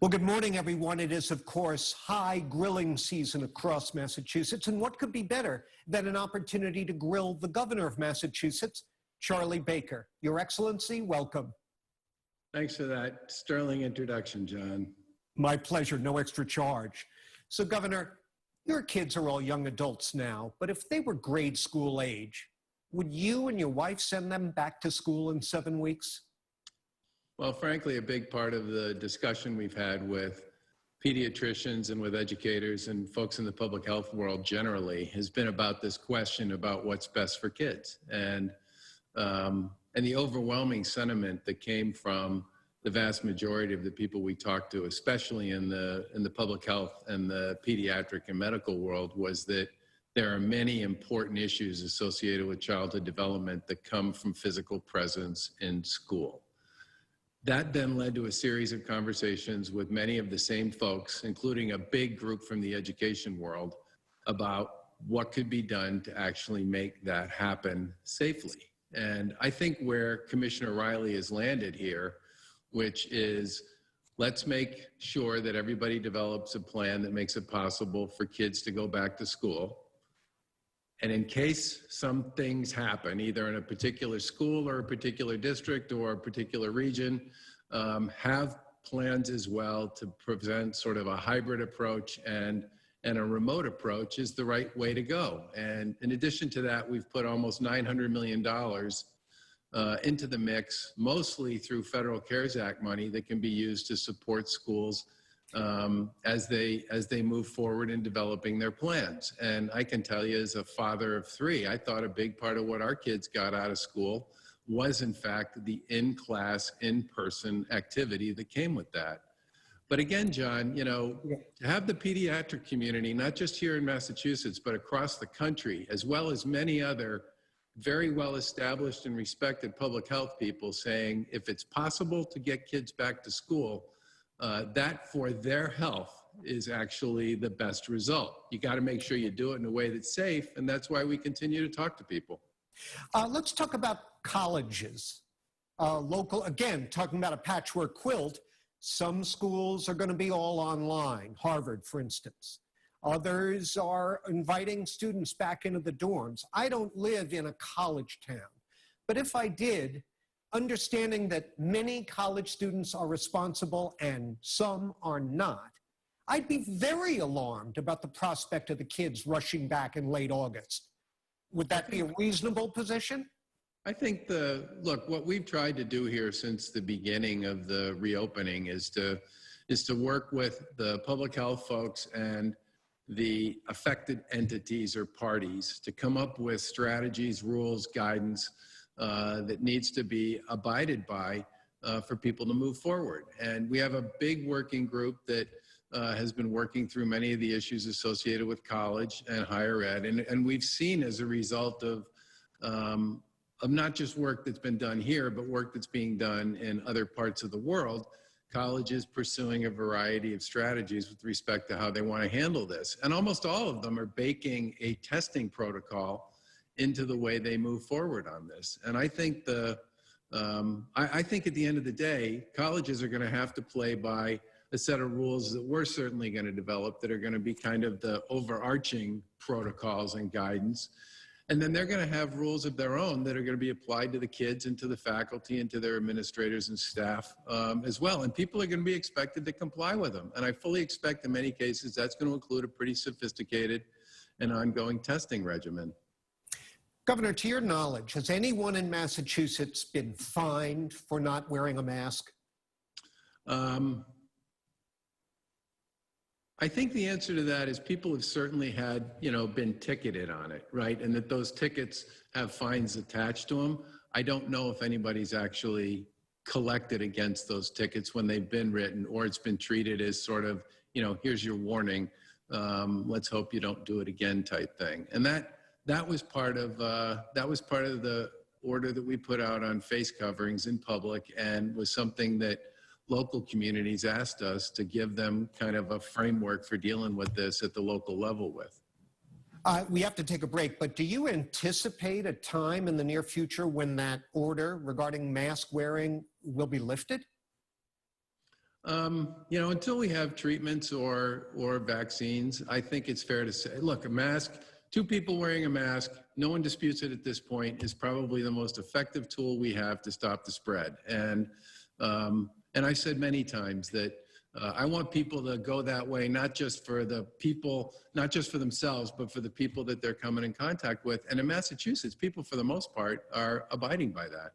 Well, good morning, everyone. It is, of course, high grilling season across Massachusetts. And what could be better than an opportunity to grill the governor of Massachusetts, Charlie Baker? Your Excellency, welcome. Thanks for that sterling introduction, John. My pleasure. No extra charge. So, Governor, your kids are all young adults now, but if they were grade school age, would you and your wife send them back to school in 7 weeks? Well, frankly, a big part of the discussion we've had with pediatricians and with educators and folks in the public health world generally has been about this question about what's best for kids. And the overwhelming sentiment that came from the vast majority of the people we talked to, especially in the public health and the pediatric and medical world, was that there are many important issues associated with childhood development that come from physical presence in school. That then led to a series of conversations with many of the same folks, including a big group from the education world, about what could be done to actually make that happen safely. And I think where Commissioner Riley has landed here, which is let's make sure that everybody develops a plan that makes it possible for kids to go back to school. And in case some things happen, either in a particular school or a particular district or a particular region, have plans as well to present sort of a hybrid approach, and a remote approach is the right way to go. And in addition to that, we've put almost $900 million into the mix, mostly through Federal CARES Act money that can be used to support schools as they move forward in developing their plans. And I can tell you, as a father of 3, I thought a big part of what our kids got out of school was, in fact, the in-class, in-person activity that came with that. But again, John, you know, to have the pediatric community, not just here in Massachusetts, but across the country, as well as many other very well-established and respected public health people saying, if it's possible to get kids back to school, that for their health is actually the best result. You got to make sure you do it in a way that's safe, and that's why we continue to talk to people. Let's talk about colleges. Again, talking about a patchwork quilt, some schools are going to be all online, Harvard, for instance. Others are inviting students back into the dorms. I don't live in a college town, but if I did, understanding that many college students are responsible and some are not, I'd be very alarmed about the prospect of the kids rushing back in late August. Would that be a reasonable position? I think look, what we've tried to do here since the beginning of the reopening is to work with the public health folks and the affected entities or parties to come up with strategies, rules, guidance that needs to be abided by for people to move forward. And we have a big working group that has been working through many of the issues associated with college and higher ed. And we've seen, as a result of not just work that's been done here, but work that's being done in other parts of the world, colleges pursuing a variety of strategies with respect to how they want to handle this. And almost all of them are baking a testing protocol into the way they move forward on this. And I think I think at the end of the day, colleges are going to have to play by a set of rules that we're certainly going to develop that are going to be kind of the overarching protocols and guidance. And then they're going to have rules of their own that are going to be applied to the kids and to the faculty and to their administrators and staff as well. And people are going to be expected to comply with them. And I fully expect in many cases that's going to include a pretty sophisticated and ongoing testing regimen. Governor, to your knowledge, has anyone in Massachusetts been fined for not wearing a mask? I think the answer to that is people have certainly had, been ticketed on it, right? And that those tickets have fines attached to them. I don't know if anybody's actually collected against those tickets when they've been written, or it's been treated as sort of, here's your warning. Let's hope you don't do it again type thing. And that was part of the order that we put out on face coverings in public, and was something that local communities asked us to give them kind of a framework for dealing with this at the local level with. We have to take a break, but do you anticipate a time in the near future when that order regarding mask wearing will be lifted? You know, until we have treatments or vaccines, I think it's fair to say, look, a mask, two people wearing a mask, no one disputes it at this point, is probably the most effective tool we have to stop the spread. And I said many times that I want people to go that way, not just for the people, not just for themselves, but for the people that they're coming in contact with. And in Massachusetts, people, for the most part, are abiding by that.